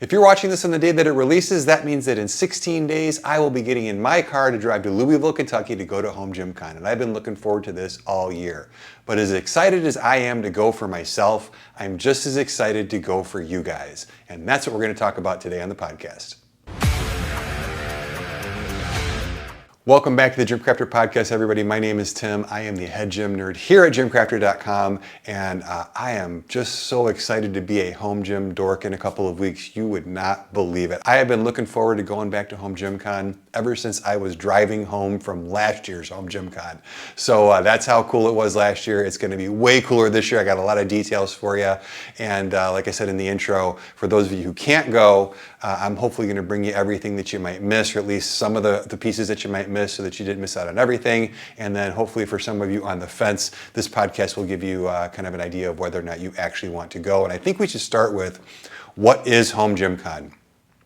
If you're watching this on the day that it releases, that means that in 16 days, I will be getting in my car to drive to Louisville, Kentucky to go to Home Gym Con. And I've been looking forward to this all year. But as excited as I am to go for myself, I'm just as excited to go for you guys. And that's what we're going to talk about today on the podcast. Welcome back to the GymCrafter podcast, everybody. My name is Tim. I am the head gym nerd here at GymCrafter.com, and I am just so excited to be a home gym dork in a couple of weeks. You would not believe it. I have been looking forward to going back to Home Gym Con ever since I was driving home from last year's Home Gym Con. So that's how cool it was last year. It's going to be way cooler this year. I got a lot of details for you, and like I said in the intro, for those of you who can't go, I'm hopefully going to bring you everything that you might miss, or at least some of the pieces that you might miss, so that you didn't miss out on everything. And then hopefully for some of you on the fence, this podcast will give you kind of an idea of whether or not you actually want to go. And I think we should start with, what is Home Gym Con?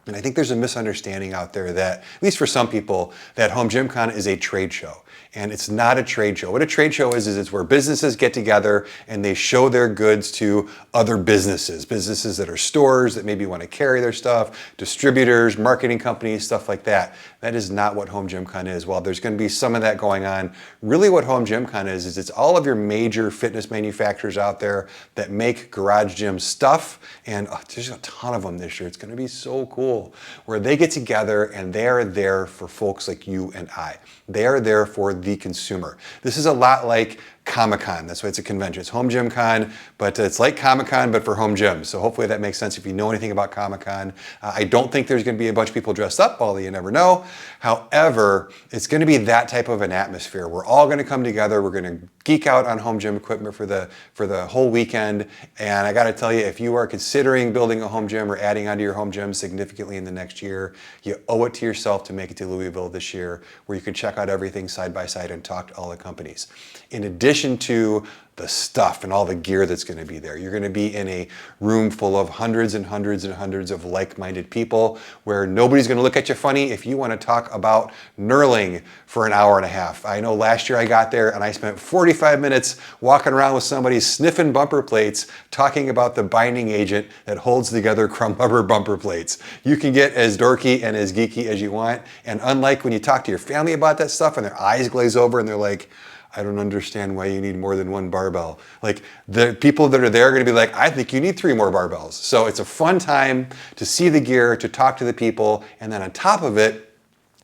And I think there's a misunderstanding out there that, at least for some people, that Home Gym Con is a trade show. And it's not a trade show. What a trade show is it's where businesses get together and they show their goods to other businesses. Businesses that are stores that maybe want to carry their stuff, distributors, marketing companies, stuff like that. That is not what Home Gym Con is. While there's going to be some of that going on, really what Home Gym Con is it's all of your major fitness manufacturers out there that make garage gym stuff. And there's a ton of them this year. It's going to be so cool, where they get together and they are there for folks like you and I. They are there for the consumer. This is a lot like Comic-Con. That's why it's a convention. It's Home Gym Con, but it's like Comic-Con, but for home gyms. So hopefully that makes sense if you know anything about Comic-Con. I don't think there's going to be a bunch of people dressed up, although you never know. However, it's going to be that type of an atmosphere. We're all going to come together. We're going to geek out on home gym equipment for the whole weekend. And I got to tell you, if you are considering building a home gym or adding onto your home gym significantly in the next year, you owe it to yourself to make it to Louisville this year, where you can check out everything side by side and talk to all the companies. In addition to the stuff and all the gear that's going to be there, you're going to be in a room full of hundreds and hundreds and hundreds of like-minded people, where nobody's going to look at you funny if you want to talk about knurling for an hour and a half. I know last year I got there and I spent 45 minutes walking around with somebody sniffing bumper plates, talking about the binding agent that holds together crumb rubber bumper plates. You can get as dorky and as geeky as you want, and unlike when you talk to your family about that stuff and their eyes glaze over and they're like, I don't understand why you need more than one barbell. Like, the people that are there are going to be like, I think you need 3 more barbells. So it's a fun time to see the gear, to talk to the people, and then on top of it,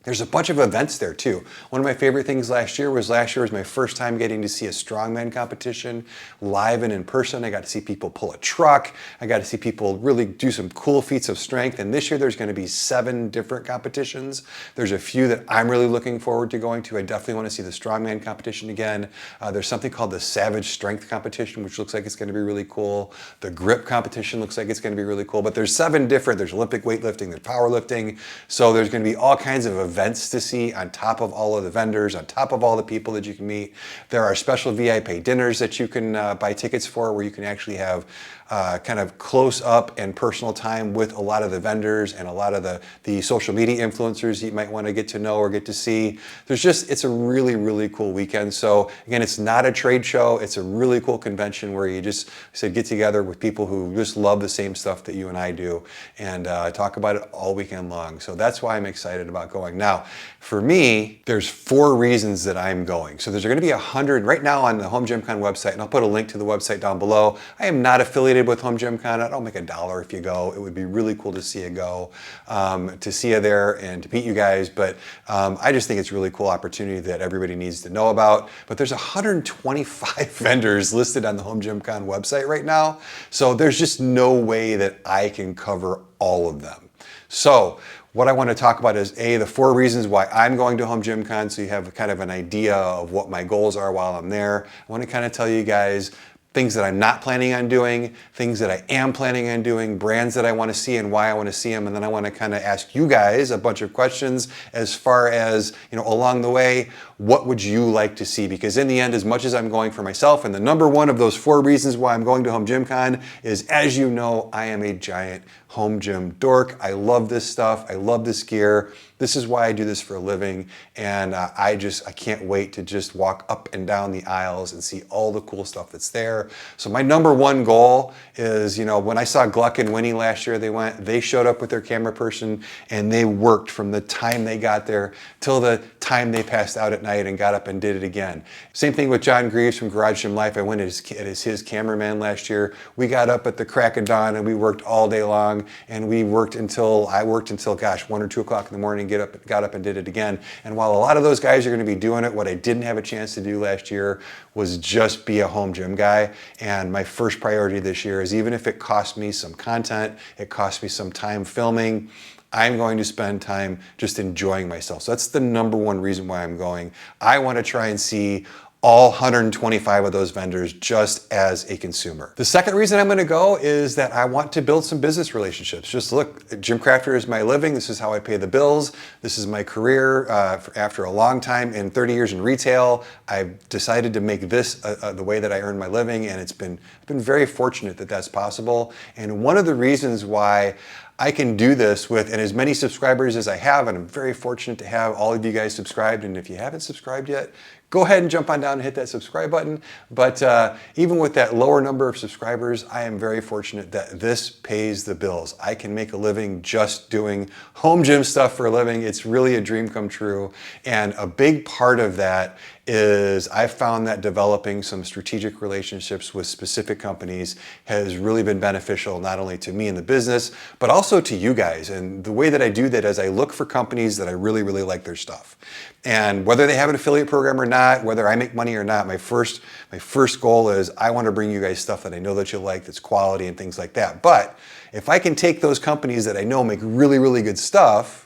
there's a bunch of events there too. One of my favorite things last year was my first time getting to see a strongman competition live and in person. I got to see people pull a truck. I got to see people really do some cool feats of strength. And this year there's going to be 7 different competitions. There's a few that I'm really looking forward to going to. I definitely want to see the strongman competition again. There's something called the Savage Strength competition, which looks like it's going to be really cool. The grip competition looks like it's going to be really cool. But there's 7 different. There's Olympic weightlifting, there's powerlifting. So there's going to be all kinds of events to see on top of all of the vendors, on top of all the people that you can meet. There are special VIP dinners that you can buy tickets for, where you can actually have kind of close up and personal time with a lot of the vendors and a lot of the social media influencers you might want to get to know or get to see. It's a really, really cool weekend. So again, it's not a trade show. It's a really cool convention where you just get together with people who just love the same stuff that you and I do, and talk about it all weekend long. So that's why I'm excited about going. Now, for me, there's 4 reasons that I'm going. So there's going to be 100 right now on the Home Gym Con website, and I'll put a link to the website down below. I am not affiliated with Home Gym Con. I don't make $1 if you go. It would be really cool to see you go, to see you there and to meet you guys. But I just think it's a really cool opportunity that everybody needs to know about. But there's 125 vendors listed on the Home Gym Con website right now. So there's just no way that I can cover all of them. So what I want to talk about is the 4 reasons why I'm going to Home Gym Con, so you have kind of an idea of what my goals are while I'm there. I want to kind of tell you guys things that I'm not planning on doing, things that I am planning on doing, brands that I want to see and why I want to see them. And then I want to kind of ask you guys a bunch of questions as far as, along the way, what would you like to see? Because in the end, as much as I'm going for myself, and the number one of those 4 reasons why I'm going to Home Gym Con is, as you know, I am a giant home gym dork. I love this stuff. I love this gear. This is why I do this for a living. And I can't wait to just walk up and down the aisles and see all the cool stuff that's there. So my number one goal is, when I saw Gluck and Winnie last year, they showed up with their camera person and they worked from the time they got there till the time they passed out at night and got up and did it again. Same thing with John Greaves from Garage Gym Life. I went as his cameraman last year. We got up at the crack of dawn and we worked all day long, and I worked until 1 or 2 o'clock in the morning, got up and did it again. And while a lot of those guys are going to be doing it, what I didn't have a chance to do last year was just be a home gym guy. And my first priority this year is, even if it costs me some content, it costs me some time filming, I'm going to spend time just enjoying myself. So that's the number one reason why I'm going. I want to try and see all 125 of those vendors just as a consumer. The second reason I'm going to go is that I want to build some business relationships. Just look, GymCrafter is my living. This is how I pay the bills. This is my career. After a long time in 30 years in retail, I've decided to make this the way that I earn my living, and I've been very fortunate that that's possible. And one of the reasons why I can do this with as many subscribers as I have, and I'm very fortunate to have all of you guys subscribed. And if you haven't subscribed yet, go ahead and jump on down and hit that subscribe button. But even with that lower number of subscribers, I am very fortunate that this pays the bills. I can make a living just doing home gym stuff for a living. It's really a dream come true. And a big part of that is I've found that developing some strategic relationships with specific companies has really been beneficial, not only to me in the business, but also to you guys. And the way that I do that is I look for companies that I really, really like their stuff. And whether they have an affiliate program or not, whether I make money or not, my first goal is I want to bring you guys stuff that I know that you like, that's quality and things like that. But if I can take those companies that I know make really, really good stuff,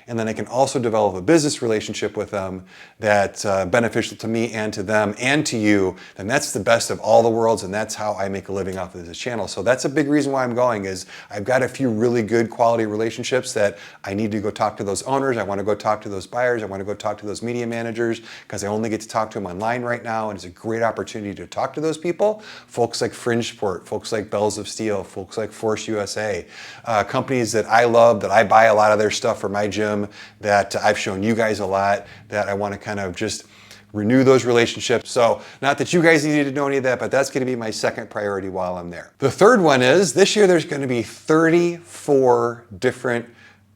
and then I can also develop a business relationship with them that's beneficial to me and to them and to you, then that's the best of all the worlds, and that's how I make a living off of this channel. So that's a big reason why I'm going, is I've got a few really good quality relationships that I need to go talk to those owners. I want to go talk to those buyers. I want to go talk to those media managers, because I only get to talk to them online right now, and it's a great opportunity to talk to those people. Folks like Fringe Sport, folks like Bells of Steel, folks like Force USA, companies that I love, that I buy a lot of their stuff for my gym, that I've shown you guys a lot, that I want to kind of just renew those relationships. So not that you guys need to know any of that, but that's going to be my second priority while I'm there. The third one is this year there's going to be 34 different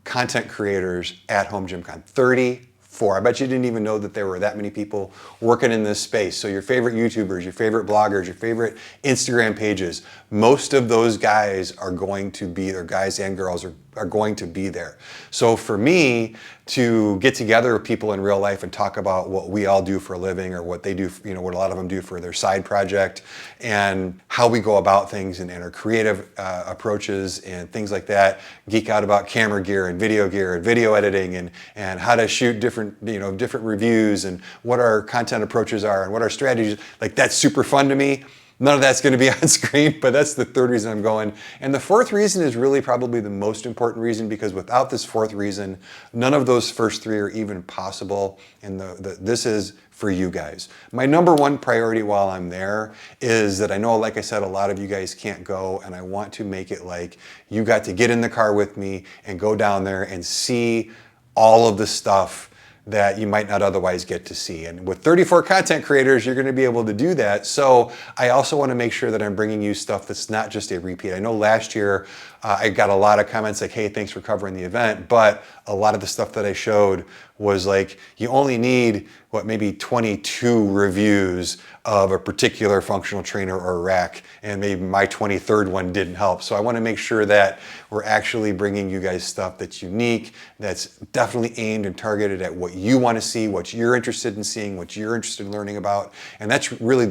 content creators at Home Gym Con. 34. I bet you didn't even know that there were that many people working in this space. So your favorite YouTubers, your favorite bloggers, your favorite Instagram pages, most of those guys are going to be there, guys and girls are going to be there. So for me to get together with people in real life and talk about what we all do for a living, or what they do, what a lot of them do for their side project, and how we go about things, and our creative approaches and things like that, geek out about camera gear and video editing, and how to shoot different reviews, and what our content approaches are and what our strategies, like that's super fun to me. None of that's going to be on screen, but that's the third reason I'm going. And the fourth reason is really probably the most important reason, because without this fourth reason, none of those first three are even possible. And this is for you guys. My number one priority while I'm there is that I know, like I said, a lot of you guys can't go, and I want to make it like you got to get in the car with me and go down there and see all of the stuff that you might not otherwise get to see. And with 34 content creators, you're going to be able to do that. So I also want to make sure that I'm bringing you stuff that's not just a repeat. I know last year I got a lot of comments like, hey, thanks for covering the event, but a lot of the stuff that I showed was like, you only need, maybe 22 reviews of a particular functional trainer or rack, and maybe my 23rd one didn't help. So I want to make sure that we're actually bringing you guys stuff that's unique, that's definitely aimed and targeted at what you want to see, what you're interested in seeing, what you're interested in learning about. And that's really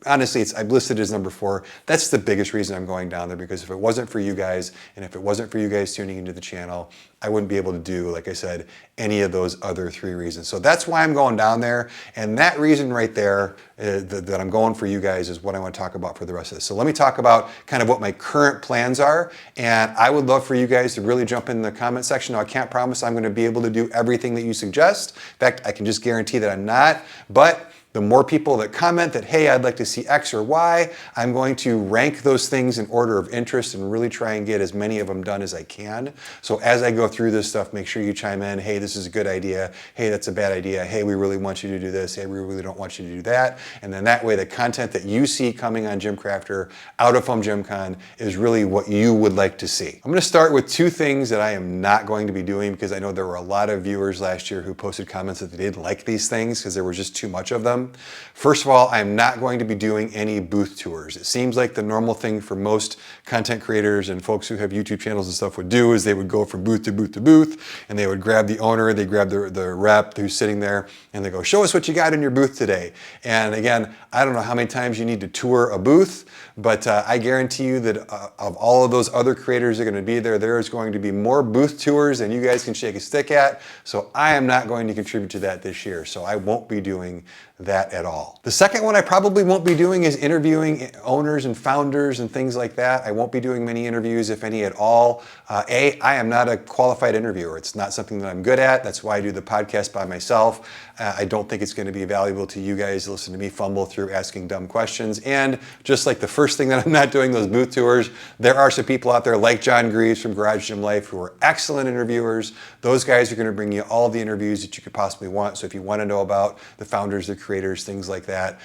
honestly, I've listed as number 4. That's the biggest reason I'm going down there, because if it wasn't for you guys, and if it wasn't for you guys tuning into the channel, I wouldn't be able to do, like I said, any of those other 3 reasons. So that's why I'm going down there. And that reason right there that I'm going for you guys is what I want to talk about for the rest of this. So let me talk about kind of what my current plans are. And I would love for you guys to really jump in the comment section. Now, I can't promise I'm going to be able to do everything that you suggest. In fact, I can just guarantee that I'm not. But The more people that comment that, hey, I'd like to see X or Y, I'm going to rank those things in order of interest and really try and get as many of them done as I can. So as I go through this stuff, make sure you chime in. Hey, this is a good idea. Hey, that's a bad idea. Hey, we really want you to do this. Hey, we really don't want you to do that. And then that way, the content that you see coming on GymCrafter out of Home Gym Con is really what you would like to see. I'm going to start with two things that I am not going to be doing, because I know there were a lot of viewers last year who posted comments that they didn't like these things because there was just too much of them. First of all, I'm not going to be doing any booth tours. It seems like the normal thing for most content creators and folks who have YouTube channels and stuff would do is they would go from booth to booth to booth, and they would grab the owner, they grab the rep who's sitting there, and they go, show us what you got in your booth today. And again, I don't know how many times you need to tour a booth, but I guarantee you that of all of those other creators that are going to be there, there is going to be more booth tours than you guys can shake a stick at. So I am not going to contribute to that this year. So I won't be doing that at all. The second one I probably won't be doing is interviewing owners and founders and things like that. I won't be doing many interviews, if any at all. I am not a qualified interviewer. It's not something that I'm good at. That's why I do the podcast by myself. I don't think it's going to be valuable to you guys to listen to me fumble through asking dumb questions. And just like the first thing that I'm not doing, those booth tours, there are some people out there like John Greaves from Garage Gym Life who are excellent interviewers. Those guys are going to bring you all the interviews that you could possibly want. So if you want to know about the founders, the creators, things like that,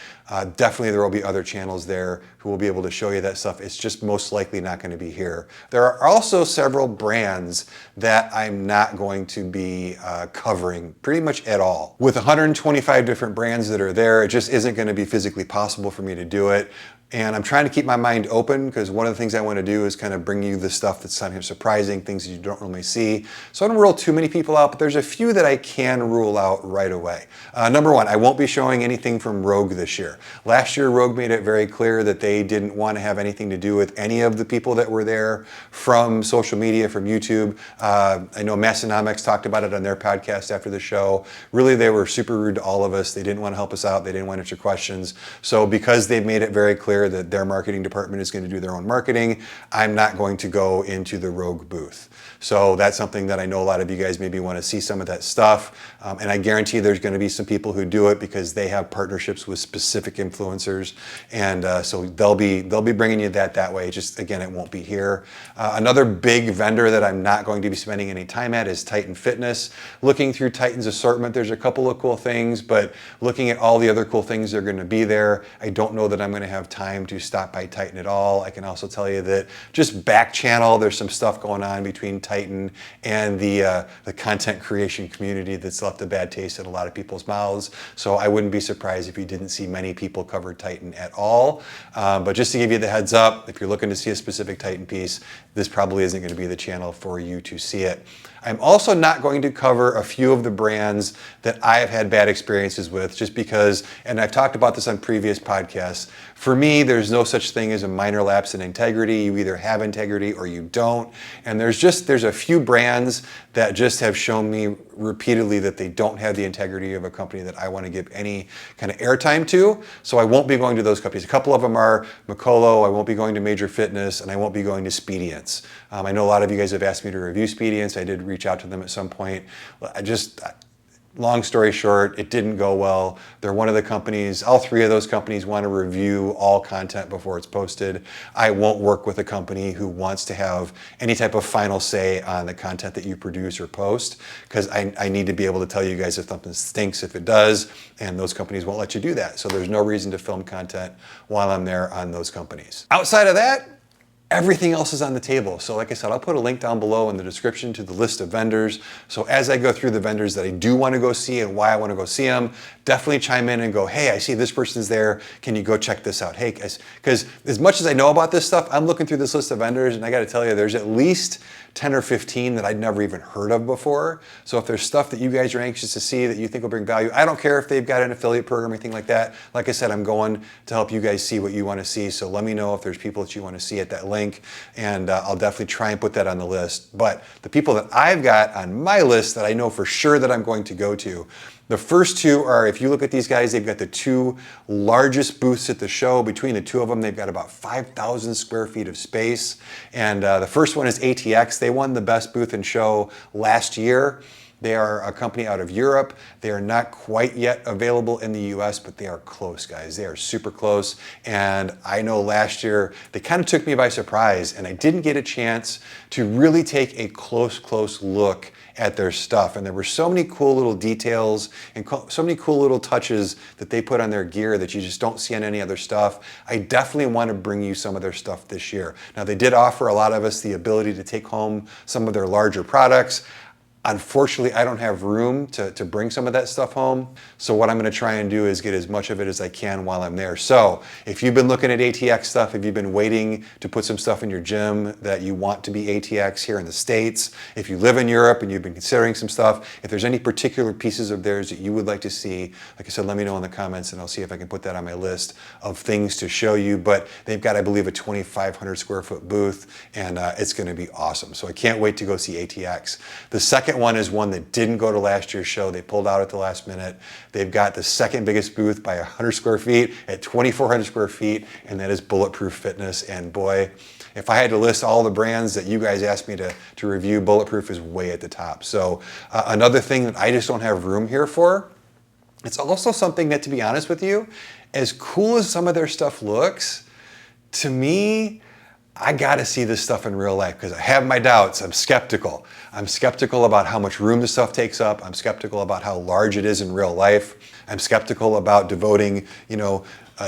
definitely there will be other channels there who will be able to show you that stuff. It's just most likely not going to be here. There are also several brands that I'm not going to be covering pretty much at all. With 125 different brands that are there, it just isn't going to be physically possible for me to do it. And I'm trying to keep my mind open, because one of the things I want to do is kind of bring you the stuff that's kind of surprising, things that you don't normally see. So I don't rule too many people out, but there's a few that I can rule out right away. Number one, I won't be showing anything from Rogue this year. Last year, Rogue made it very clear that they didn't want to have anything to do with any of the people that were there from social media, from YouTube. I know Massonomics talked about it on their podcast after the show. Really, they were super rude to all of us. They didn't want to help us out. They didn't want to answer questions. So because they've made it very clear that their marketing department is going to do their own marketing, I'm not going to go into the Rogue booth. So that's something that I know a lot of you guys maybe want to see some of that stuff. And I guarantee there's going to be some people who do it because they have partnerships with specific influencers. And so they'll be bringing you that way. Just again, it won't be here. Another big vendor that I'm not going to be spending any time at is Titan Fitness. Looking through Titan's assortment, there's a couple of cool things, but looking at all the other cool things that are going to be there, I don't know that I'm going to have time to stop by Titan at all. I can also tell you that just back channel, there's some stuff going on between Titan and the content creation community that's left a bad taste in a lot of people's mouths. So I wouldn't be surprised if you didn't see many people cover Titan at all. But just to give you the heads up, if you're looking to see a specific Titan piece, this probably isn't going to be the channel for you to see it. I'm also not going to cover a few of the brands that I have had bad experiences with, just because, and I've talked about this on previous podcasts, for me, there's no such thing as a minor lapse in integrity. You either have integrity or you don't. And there's a few brands that just have shown me repeatedly that they don't have the integrity of a company that I want to give any kind of airtime to. So I won't be going to those companies. A couple of them are Mikolo, I won't be going to Major Fitness, and I won't be going to Speediance. I know a lot of you guys have asked me to review Speediance. I did reach out to them at some point. Long story short, it didn't go well. They're one of the companies, all three of those companies want to review all content before it's posted. I won't work with a company who wants to have any type of final say on the content that you produce or post, because I need to be able to tell you guys if something stinks if it does, and those companies won't let you do that. So there's no reason to film content while I'm there on those companies. Outside of that, everything else is on the table. So like I said, I'll put a link down below in the description to the list of vendors. So as I go through the vendors that I do want to go see and why I want to go see them, definitely chime in and go, hey, I see this person's there. Can you go check this out? Hey, guys, because as much as I know about this stuff, I'm looking through this list of vendors and I got to tell you, there's at least 10 or 15 that I'd never even heard of before. So if there's stuff that you guys are anxious to see that you think will bring value, I don't care if they've got an affiliate program or anything like that. Like I said, I'm going to help you guys see what you want to see. So let me know if there's people that you want to see at that link, and I'll definitely try and put that on the list. But the people that I've got on my list that I know for sure that I'm going to go to, the first two are, if you look at these guys, they've got the two largest booths at the show. Between the two of them, they've got about 5,000 square feet of space. And the first one is ATX. They won the best booth and show last year. They are a company out of Europe. They are not quite yet available in the US, but they are close, guys. They are super close. And I know last year they kind of took me by surprise, and I didn't get a chance to really take a close look at their stuff. And there were so many cool little details and so many cool little touches that they put on their gear that you just don't see on any other stuff. I definitely want to bring you some of their stuff this year. Now, they did offer a lot of us the ability to take home some of their larger products. Unfortunately, I don't have room to bring some of that stuff home. So what I'm gonna try and do is get as much of it as I can while I'm there. So if you've been looking at ATX stuff, if you've been waiting to put some stuff in your gym that you want to be ATX here in the States, if you live in Europe and you've been considering some stuff, if there's any particular pieces of theirs that you would like to see, like I said, let me know in the comments and I'll see if I can put that on my list of things to show you. But they've got, I believe, a 2,500 square foot booth, and it's gonna be awesome. So I can't wait to go see ATX. The second one is one that didn't go to last year's show. They pulled out at the last minute. They've got the second biggest booth by 100 square feet at 2,400 square feet, and that is Bulletproof Fitness. And boy, if I had to list all the brands that you guys asked me to review, Bulletproof is way at the top. So another thing that I just don't have room here for, it's also something that, to be honest with you, as cool as some of their stuff looks, to me, I gotta see this stuff in real life because I have my doubts. I'm skeptical. I'm skeptical about how much room the stuff takes up. I'm skeptical about how large it is in real life. I'm skeptical about devoting,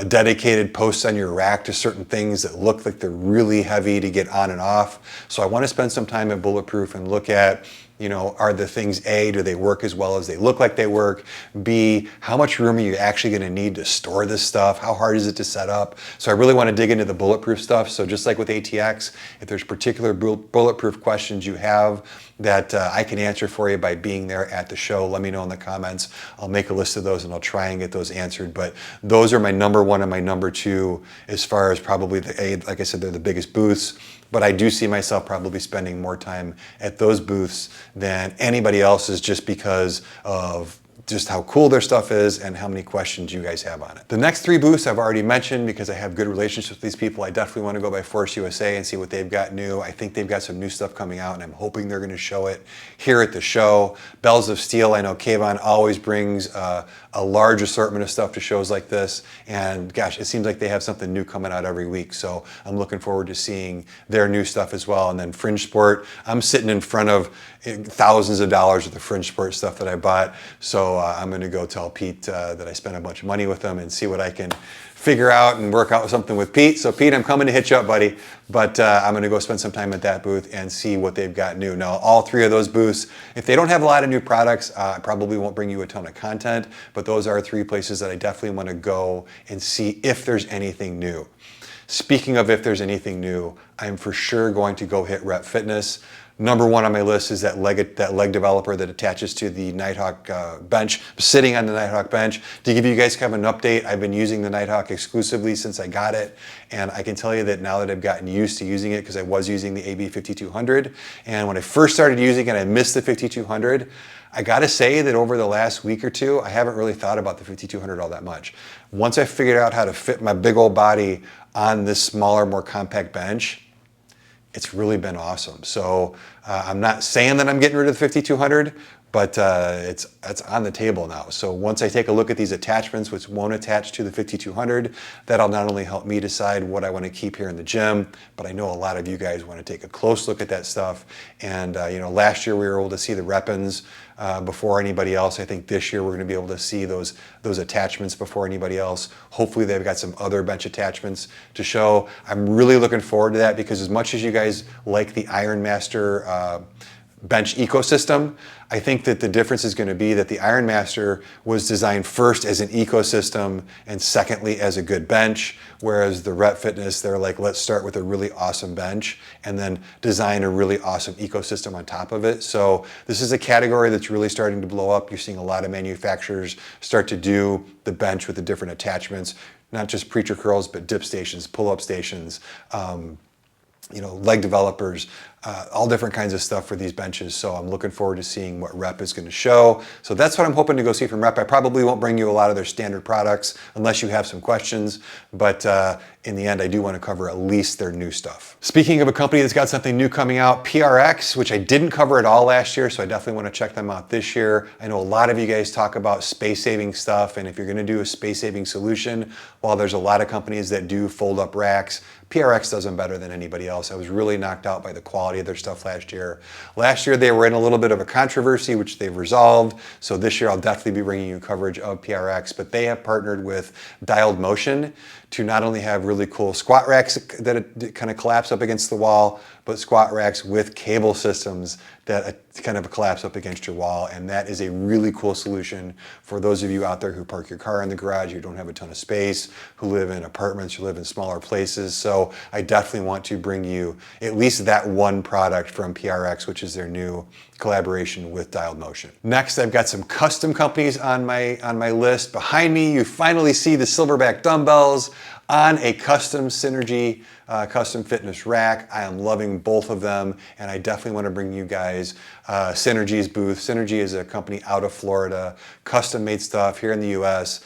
dedicated posts on your rack to certain things that look like they're really heavy to get on and off. So I want to spend some time at Bulletproof and look at, are the things, A, do they work as well as they look like they work? B, how much room are you actually going to need to store this stuff? How hard is it to set up? So I really want to dig into the Bulletproof stuff. So just like with ATX, if there's particular Bulletproof questions you have that I can answer for you by being there at the show, let me know in the comments. I'll make a list of those and I'll try and get those answered. But those are my number one and my number two as far as probably like I said, they're the biggest booths. But I do see myself probably spending more time at those booths than anybody else's just because of just how cool their stuff is and how many questions you guys have on it. The next three booths I've already mentioned because I have good relationships with these people. I definitely want to go by Force USA and see what they've got new. I think they've got some new stuff coming out and I'm hoping they're going to show it here at the show. Bells of Steel, I know Kayvon always brings a large assortment of stuff to shows like this, and gosh, it seems like they have something new coming out every week, so I'm looking forward to seeing their new stuff as well. And then Fringe Sport, I'm sitting in front of thousands of dollars of the Fringe Sport stuff that I bought, so I'm going to go tell Pete that I spent a bunch of money with him and see what I can figure out and work out something with Pete. So Pete, I'm coming to hit you up, buddy, but I'm going to go spend some time at that booth and see what they've got new. Now, all three of those booths, if they don't have a lot of new products, I probably won't bring you a ton of content, but those are three places that I definitely want to go and see if there's anything new. Speaking of if there's anything new, I'm for sure going to go hit Rep Fitness. Number one on my list is that leg developer that attaches to the Nighthawk bench. I'm sitting on the Nighthawk bench. To give you guys kind of an update, I've been using the Nighthawk exclusively since I got it, and I can tell you that now that I've gotten used to using it, because I was using the AB 5200, and when I first started using it, I missed the 5200. I gotta say that over the last week or two, I haven't really thought about the 5200 all that much. Once I figured out how to fit my big old body on this smaller, more compact bench, it's really been awesome. So I'm not saying that I'm getting rid of the 5200, but it's on the table now. So once I take a look at these attachments, which won't attach to the 5200, that'll not only help me decide what I want to keep here in the gym, but I know a lot of you guys want to take a close look at that stuff. And last year we were able to see the Reppins before anybody else. I think this year we're going to be able to see those attachments before anybody else. Hopefully they've got some other bench attachments to show. I'm really looking forward to that because as much as you guys like the Iron Master bench ecosystem, I think that the difference is going to be that the Iron Master was designed first as an ecosystem and secondly as a good bench, whereas the Rep Fitness, they're like, let's start with a really awesome bench and then design a really awesome ecosystem on top of it. So this is a category that's really starting to blow up. You're seeing a lot of manufacturers start to do the bench with the different attachments, not just preacher curls, but dip stations, pull-up stations, leg developers, all different kinds of stuff for these benches. So I'm looking forward to seeing what Rep is going to show. So that's what I'm hoping to go see from Rep. I probably won't bring you a lot of their standard products unless you have some questions, but in the end, I do want to cover at least their new stuff. Speaking of a company that's got something new coming out, PRX, which I didn't cover at all last year, so I definitely want to check them out this year. I know a lot of you guys talk about space-saving stuff, and if you're going to do a space-saving solution, while there's a lot of companies that do fold-up racks, PRX does them better than anybody else. I was really knocked out by the quality of their stuff last year. Last year they were in a little bit of a controversy, which they've resolved. So this year I'll definitely be bringing you coverage of PRX, but they have partnered with Dialed Motion to not only have really cool squat racks that kind of collapse up against the wall, but squat racks with cable systems that kind of collapse up against your wall. And that is a really cool solution for those of you out there who park your car in the garage, who don't have a ton of space, who live in apartments, who live in smaller places. So I definitely want to bring you at least that one product from PRX, which is their new collaboration with Dialed Motion. Next, I've got some custom companies on my list. Behind me, you finally see the Silverback dumbbells on a custom Synergy custom fitness rack. I am loving both of them, and I definitely want to bring you guys Synergy's booth. Synergy is a company out of Florida, custom made stuff here in the US,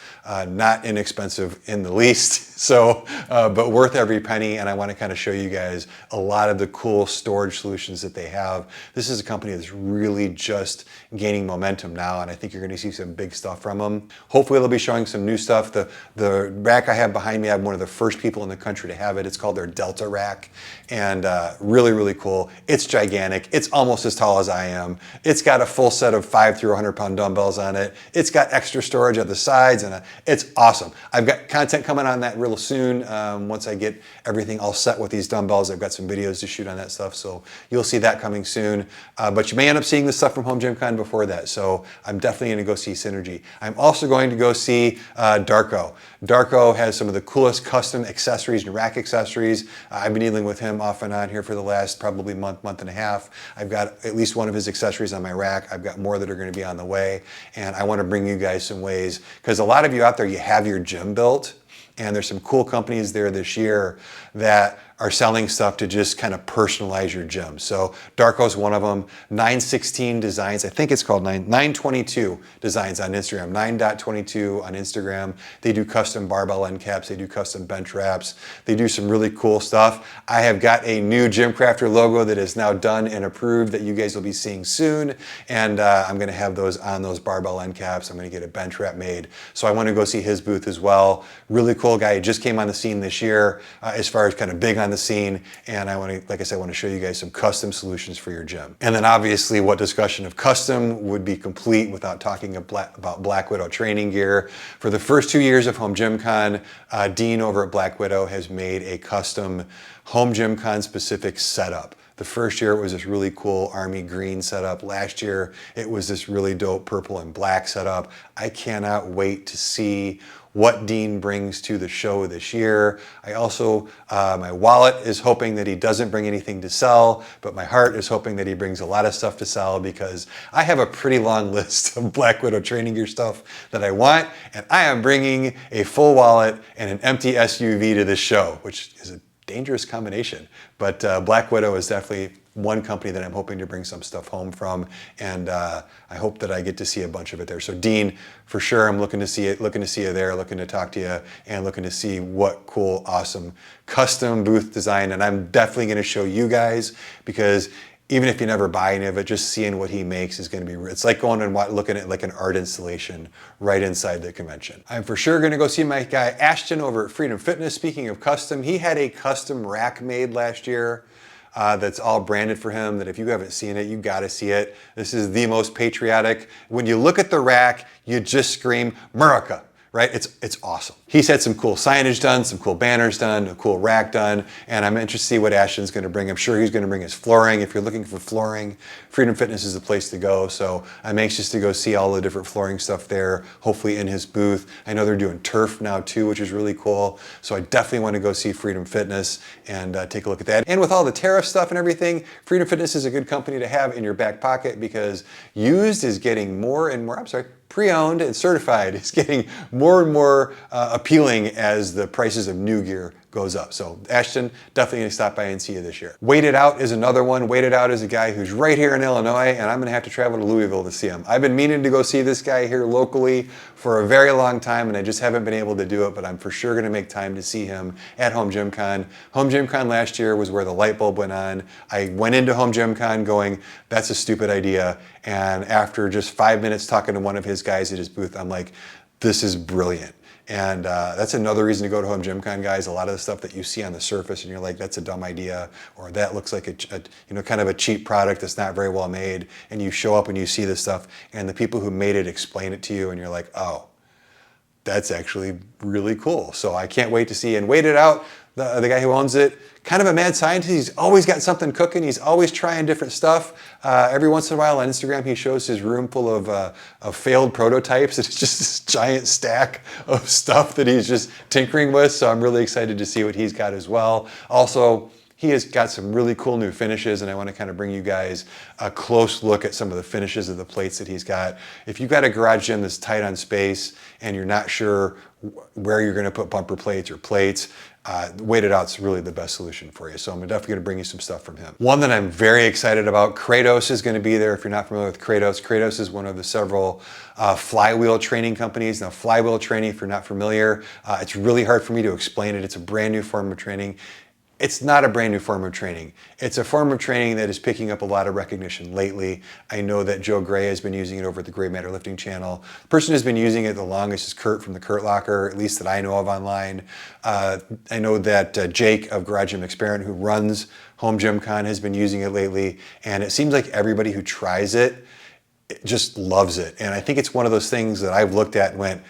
not inexpensive in the least, so but worth every penny. And I want to kind of show you guys a lot of the cool storage solutions that they have. This is a company that's really just gaining momentum now, and I think you're going to see some big stuff from them. Hopefully they'll be showing some new stuff. The rack I have behind me, I'm one of the first people in the country to have it. It's called their Delta rack, and really cool. It's gigantic. It's almost as tall as I am. It's got a full set of 5 through 100 pound dumbbells on it. It's got extra storage at the sides, and it's awesome. I've got content coming on that real soon. Once I get everything all set with these dumbbells, I've got some videos to shoot on that stuff, so you'll see that coming soon. But you may end up seeing this stuff from Home Gym Con before that, so I'm definitely going to go see Synergy. I'm also going to go see Darko. Darko has some of the coolest custom accessories and rack accessories. I've been dealing with him off and on here for the last probably month and a half. I've got at least one of his accessories on my rack. I've got more that are going to be on the way, and I want to bring you guys some ways, because a lot of you out there, you have your gym built, and there's some cool companies there this year that are selling stuff to just kind of personalize your gym. So Darko's one of them. 916 Designs, I think it's called 922 Designs on Instagram, 9.22 on Instagram. They do custom barbell end caps, they do custom bench wraps, they do some really cool stuff. I have got a new GymCrafter logo that is now done and approved that you guys will be seeing soon, and I'm gonna have those on those barbell end caps. I'm gonna get a bench wrap made. So I wanna go see his booth as well. Really cool guy, he just came on the scene this year as far as kind of big on the scene, and I want to, like I said, I want to show you guys some custom solutions for your gym. And then obviously, what discussion of custom would be complete without talking about Black Widow training gear. For the first 2 years of Home Gym Con, Dean over at Black Widow has made a custom Home Gym Con specific setup. The first year it was this really cool army green setup. Last year it was this really dope purple and black setup. I cannot wait to see what Dean brings to the show this year. I also, my wallet is hoping that he doesn't bring anything to sell, but my heart is hoping that he brings a lot of stuff to sell, because I have a pretty long list of Black Widow training gear stuff that I want, and I am bringing a full wallet and an empty SUV to this show, which is a dangerous combination. But Black Widow is definitely one company that I'm hoping to bring some stuff home from, and I hope that I get to see a bunch of it there. So Dean, for sure, I'm looking to see you there, looking to talk to you, and looking to see what cool, awesome custom booth design. And I'm definitely going to show you guys, because even if you never buy any of it, just seeing what he makes is going to be, it's like going and looking at like an art installation right inside the convention. I'm for sure going to go see my guy Ashton over at Freedom Fitness. Speaking of custom, he had a custom rack made last year that's all branded for him, that if you haven't seen it, you gotta see it. This is the most patriotic. When you look at the rack, you just scream, America. Right? It's awesome. He's had some cool signage done, some cool banners done, a cool rack done, and I'm interested to see what Ashton's gonna bring. I'm sure he's gonna bring his flooring. If you're looking for flooring, Freedom Fitness is the place to go. So I'm anxious to go see all the different flooring stuff there, hopefully in his booth. I know they're doing turf now too, which is really cool. So I definitely wanna go see Freedom Fitness and take a look at that. And with all the tariff stuff and everything, Freedom Fitness is a good company to have in your back pocket, because used is getting more and more, pre-owned and certified is getting more and more appealing as the prices of new gear goes up. So Ashton, definitely gonna stop by and see you this year. Waited Out is another one. Waited Out is a guy who's right here in Illinois, and I'm gonna have to travel to Louisville to see him. I've been meaning to go see this guy here locally for a very long time, and I just haven't been able to do it, but I'm for sure gonna make time to see him at Home Gym Con. Home Gym Con last year was where the light bulb went on. I went into Home Gym Con going, that's a stupid idea, and after just 5 minutes talking to one of his guys at his booth, I'm like, this is brilliant. And that's another reason to go to Home Gym Con, guys. A lot of the stuff that you see on the surface and you're like, that's a dumb idea, or that looks like kind of a cheap product that's not very well made, and you show up and you see this stuff and the people who made it explain it to you and you're like, oh, that's actually really cool. So I can't wait to see. And Wait It Out, the guy who owns it, kind of a mad scientist. He's always got something cooking. He's always trying different stuff. Every once in a while on Instagram, he shows his room full of failed prototypes. It's just this giant stack of stuff that he's just tinkering with. So I'm really excited to see what he's got as well. Also, he has got some really cool new finishes, and I want to kind of bring you guys a close look at some of the finishes of the plates that he's got. If you've got a garage gym that's tight on space and you're not sure where you're going to put bumper plates or plates, Wait It Out's really the best solution for you. So I'm definitely going to bring you some stuff from him. One that I'm very excited about, Kratos is going to be there. If you're not familiar with Kratos, Kratos is one of the several flywheel training companies. Now, flywheel training, if you're not familiar, it's really hard for me to explain it. It's a brand new form of training. It's not a brand new form of training. It's a form of training that is picking up a lot of recognition lately. I know that Joe Gray has been using it over at the Gray Matter Lifting channel. The person who's been using it the longest is Kurt from the Kurt Locker, at least that I know of online. I know that Jake of Garage Gym Experiment, who runs Home Gym Con, has been using it lately. And it seems like everybody who tries it just loves it. And I think it's one of those things that I've looked at and went,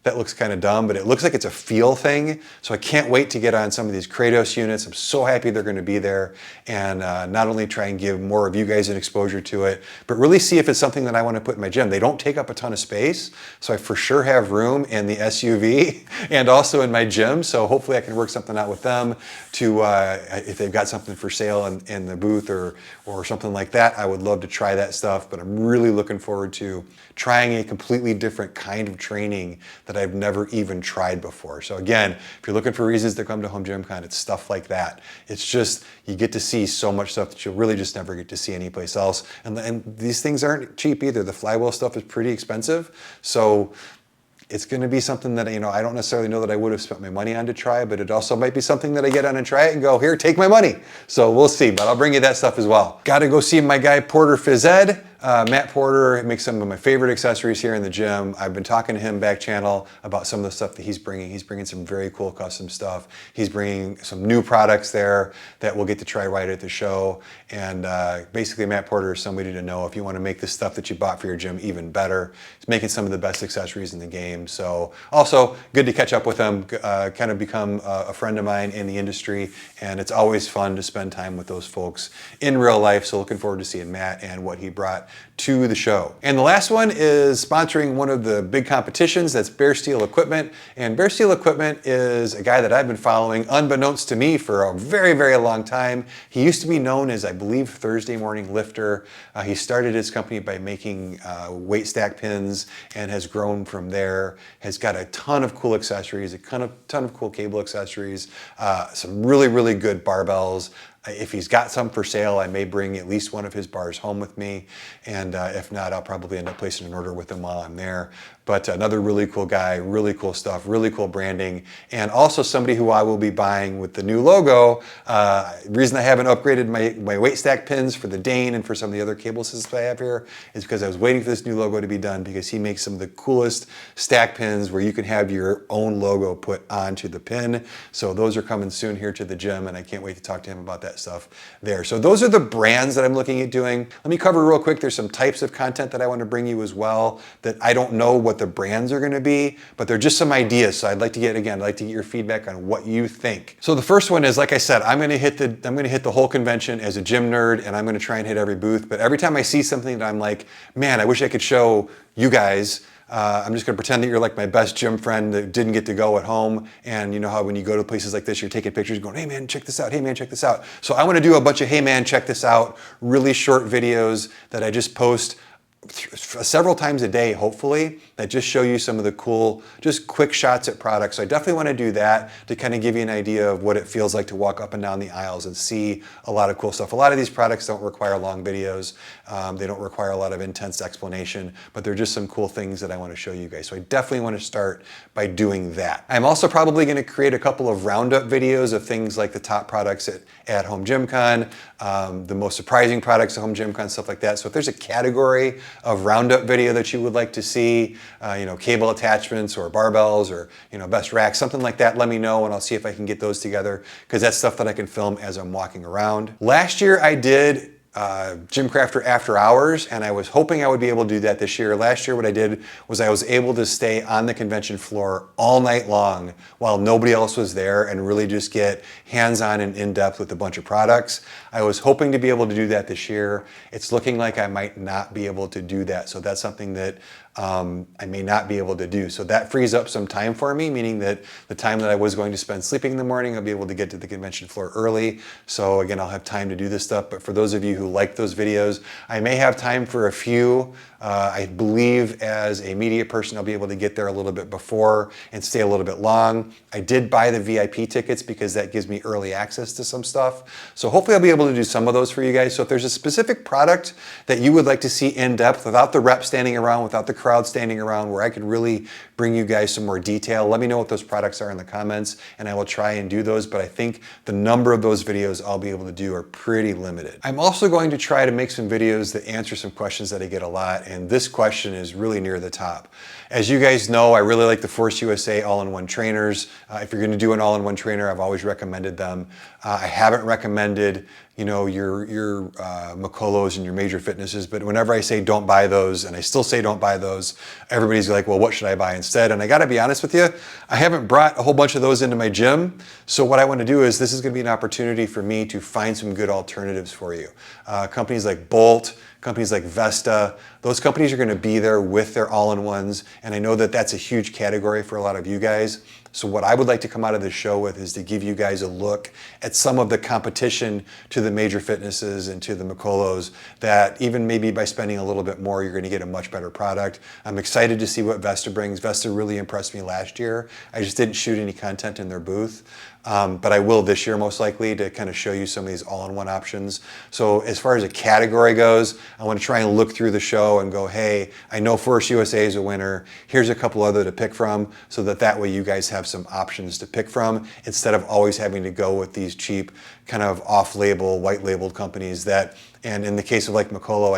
that looks kind of dumb, but it looks like it's a feel thing. So I can't wait to get on some of these Kratos units. I'm so happy they're going to be there, and not only try and give more of you guys an exposure to it, but really see if it's something that I want to put in my gym. They don't take up a ton of space, so I for sure have room in the SUV and also in my gym. So hopefully I can work something out with them to, if they've got something for sale in the booth or something like that, I would love to try that stuff. But I'm really looking forward to trying a completely different kind of training that I've never even tried before. So again, if you're looking for reasons to come to Home Gym Con, it's stuff like that. It's just, you get to see so much stuff that you'll really just never get to see anyplace else. And these things aren't cheap either. The flywheel stuff is pretty expensive. So it's going to be something that, I don't necessarily know that I would have spent my money on to try, but it also might be something that I get on and try it and go, here, take my money. So we'll see, but I'll bring you that stuff as well. Got to go see my guy Porter Phys Ed. Matt Porter makes some of my favorite accessories here in the gym. I've been talking to him back channel about some of the stuff that he's bringing. He's bringing some very cool custom stuff. He's bringing some new products there that we'll get to try right at the show. And basically Matt Porter is somebody to know if you want to make the stuff that you bought for your gym even better. He's making some of the best accessories in the game. So also good to catch up with him, kind of become a friend of mine in the industry. And it's always fun to spend time with those folks in real life. So looking forward to seeing Matt and what he brought to the show. And the last one is sponsoring one of the big competitions. That's Bear Steel Equipment. And Bear Steel Equipment is a guy that I've been following unbeknownst to me for a very, very long time. He used to be known as, I believe, Thursday Morning Lifter. He started his company by making weight stack pins and has grown from there. Has got a ton of cool accessories, a ton of cool cable accessories, some really, really good barbells. If he's got some for sale, I may bring at least one of his bars home with me. And if not, I'll probably end up placing an order with him while I'm there. But another really cool guy, really cool stuff, really cool branding, and also somebody who I will be buying with the new logo. Reason I haven't upgraded my weight stack pins for the Dane and for some of the other cable systems I have here is because I was waiting for this new logo to be done, because he makes some of the coolest stack pins where you can have your own logo put onto the pin. So those are coming soon here to the gym, and I can't wait to talk to him about that stuff there. So those are the brands that I'm looking at doing. Let me cover real quick. There's some types of content that I want to bring you as well that I don't know what the brands are going to be, but they're just some ideas. So I'd like to get your feedback on what you think. So the first one is, like I said, I'm going to hit the whole convention as a gym nerd, and I'm going to try and hit every booth. But every time I see something that I'm like, man, I wish I could show you guys, I'm just going to pretend that you're like my best gym friend that didn't get to go at home. And you know how when you go to places like this, you're taking pictures going, hey man, check this out. Hey man, check this out. So I want to do a bunch of, hey man, check this out, really short videos that I just post several times a day, hopefully, that just show you some of the cool, just quick shots at products. So I definitely want to do that to kind of give you an idea of what it feels like to walk up and down the aisles and see a lot of cool stuff. A lot of these products don't require long videos. They don't require a lot of intense explanation, but they're just some cool things that I want to show you guys. So I definitely want to start by doing that. I'm also probably going to create a couple of roundup videos of things like the top products at Home GymCon, the most surprising products at Home GymCon, stuff like that. So if there's a category of roundup video that you would like to see, cable attachments or barbells or best racks, something like that, let me know and I'll see if I can get those together, because that's stuff that I can film as I'm walking around. Last year I did GymCrafter after hours, and I was hoping I would be able to do that this year. Last year what I did was I was able to stay on the convention floor all night long while nobody else was there and really just get hands-on and in-depth with a bunch of products. I was hoping to be able to do that this year. It's looking like I might not be able to do that, so that's something that I may not be able to do. So that frees up some time for me, meaning that the time that I was going to spend sleeping in the morning, I'll be able to get to the convention floor early. So again, I'll have time to do this stuff. But for those of you who like those videos, I may have time for a few. I believe as a media person, I'll be able to get there a little bit before and stay a little bit long. I did buy the VIP tickets because that gives me early access to some stuff. So hopefully I'll be able to do some of those for you guys. So if there's a specific product that you would like to see in depth without the rep standing around, without the crowd standing around, where I can really bring you guys some more detail, let me know what those products are in the comments and I will try and do those. But I think the number of those videos I'll be able to do are pretty limited. I'm also going to try to make some videos that answer some questions that I get a lot. And this question is really near the top. As you guys know, I really like the Force USA all-in-one trainers. If you're going to do an all-in-one trainer, I've always recommended them. I haven't recommended, your Macolos and your Major Fitnesses, but whenever I say don't buy those, and I still say don't buy those, everybody's like, well, what should I buy instead? And I got to be honest with you, I haven't brought a whole bunch of those into my gym. So what I want to do is, this is going to be an opportunity for me to find some good alternatives for you. Companies like Bolt, companies like Vesta, those companies are going to be there with their all-in-ones, and I know that that's a huge category for a lot of you guys. So what I would like to come out of this show with is to give you guys a look at some of the competition to the Major Fitnesses and to the Macolos, that even maybe by spending a little bit more, you're going to get a much better product. I'm excited to see what Vesta brings. Vesta really impressed me last year. I just didn't shoot any content in their booth. But I will this year most likely, to kind of show you some of these all-in-one options. So as far as a category goes, I want to try and look through the show and go, hey, I know Force USA is a winner. Here's a couple other to pick from, so that way you guys have some options to pick from, instead of always having to go with these cheap kind of off-label, white-labeled companies that, and in the case of like Macolo,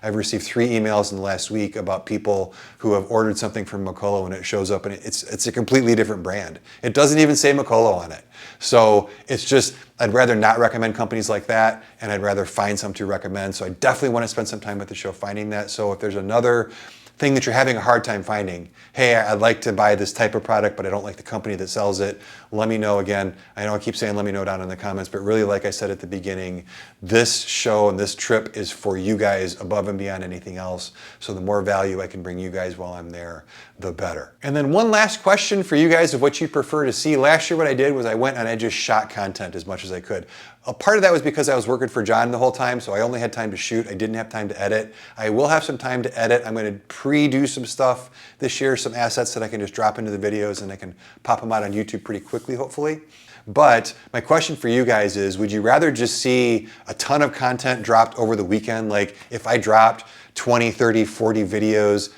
I've received 3 emails in the last week about people who have ordered something from Macolo and it shows up and it's a completely different brand. It doesn't even say Macolo on it. So it's just, I'd rather not recommend companies like that, and I'd rather find some to recommend. So I definitely want to spend some time at the show finding that. So if there's another thing that you're having a hard time finding, hey, I'd like to buy this type of product, but I don't like the company that sells it, let me know. Again, I know I keep saying let me know down in the comments, but really, like I said at the beginning, this show and this trip is for you guys above and beyond anything else. So the more value I can bring you guys while I'm there, the better. And then one last question for you guys of what you prefer to see. Last year what I did was I went and I just shot content as much as I could. A part of that was because I was working for John the whole time, so I only had time to shoot. I didn't have time to edit. I will have some time to edit. I'm going to pre-do some stuff this year, some assets that I can just drop into the videos and I can pop them out on YouTube pretty quickly, hopefully. But my question for you guys is, would you rather just see a ton of content dropped over the weekend? Like if I dropped 20, 30, 40 videos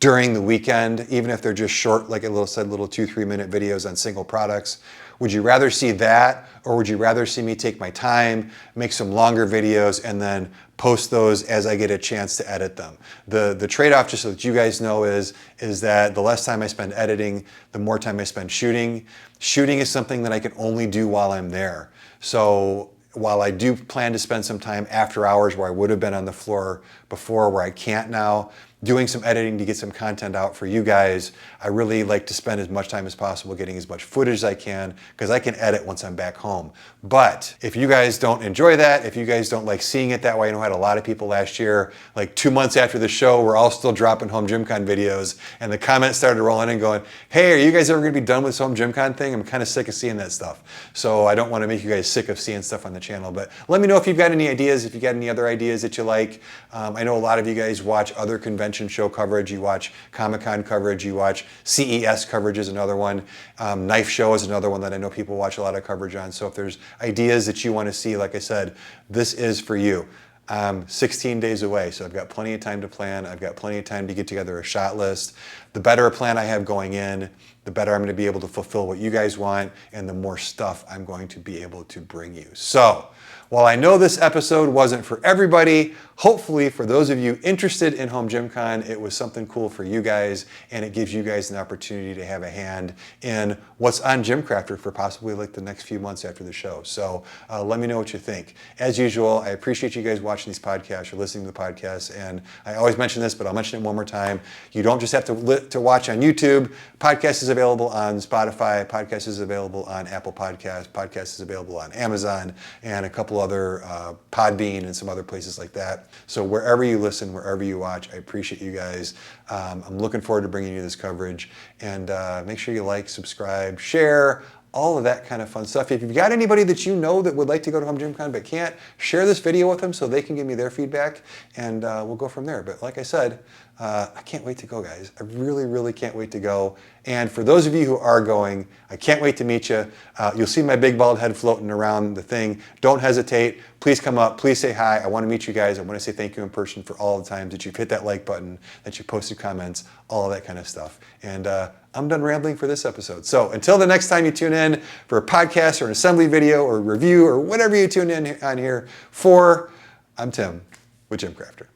during the weekend, even if they're just short, like little 2-3 minute videos on single products. Would you rather see that, or would you rather see me take my time, make some longer videos, and then post those as I get a chance to edit them? The trade-off, just so that you guys know, is that the less time I spend editing, the more time I spend shooting. Shooting is something that I can only do while I'm there. So while I do plan to spend some time after hours where I would have been on the floor before, where I can't now, doing some editing to get some content out for you guys. I really like to spend as much time as possible getting as much footage as I can because I can edit once I'm back home. But if you guys don't enjoy that, if you guys don't like seeing it that way, I know I had a lot of people last year, like 2 months after the show, we're all still dropping Home GymCon videos, and the comments started rolling in going, hey, are you guys ever gonna be done with this Home GymCon thing? I'm kind of sick of seeing that stuff. So I don't want to make you guys sick of seeing stuff on the channel, but let me know if you've got any ideas, if you got any other ideas that you like. I know a lot of you guys watch other convention show coverage, you watch Comic-Con coverage, you watch CES coverage is another one. Knife Show is another one that I know people watch a lot of coverage on. So if there's ideas that you want to see, like I said, this is for you. 16 days away, so I've got plenty of time to plan. I've got plenty of time to get together a shot list. The better a plan I have going in, the better I'm going to be able to fulfill what you guys want, and the more stuff I'm going to be able to bring you. So, while I know this episode wasn't for everybody, hopefully for those of you interested in Home GymCon, it was something cool for you guys, and it gives you guys an opportunity to have a hand in what's on GymCrafter for possibly like the next few months after the show. So let me know what you think. As usual, I appreciate you guys watching these podcasts or listening to the podcasts, and I always mention this, but I'll mention it one more time. You don't just have to watch on YouTube. Podcast is available on Spotify, podcast is available on Apple Podcasts, podcast is available on Amazon, and a couple other Podbean and some other places like that. So wherever you listen, wherever you watch, I appreciate you guys. I'm looking forward to bringing you this coverage, and make sure you like, subscribe, share, all of that kind of fun stuff. If you've got anybody that you know that would like to go to Home GymCon but can't, share this video with them so they can give me their feedback, and we'll go from there. But like I said, I can't wait to go, guys. I really, really can't wait to go. And for those of you who are going, I can't wait to meet you. You'll see my big bald head floating around the thing. Don't hesitate. Please come up. Please say hi. I want to meet you guys. I want to say thank you in person for all the times that you've hit that like button, that you posted comments, all of that kind of stuff. And I'm done rambling for this episode. So until the next time you tune in for a podcast or an assembly video or a review or whatever you tune in on here for, I'm Tim with GymCrafter.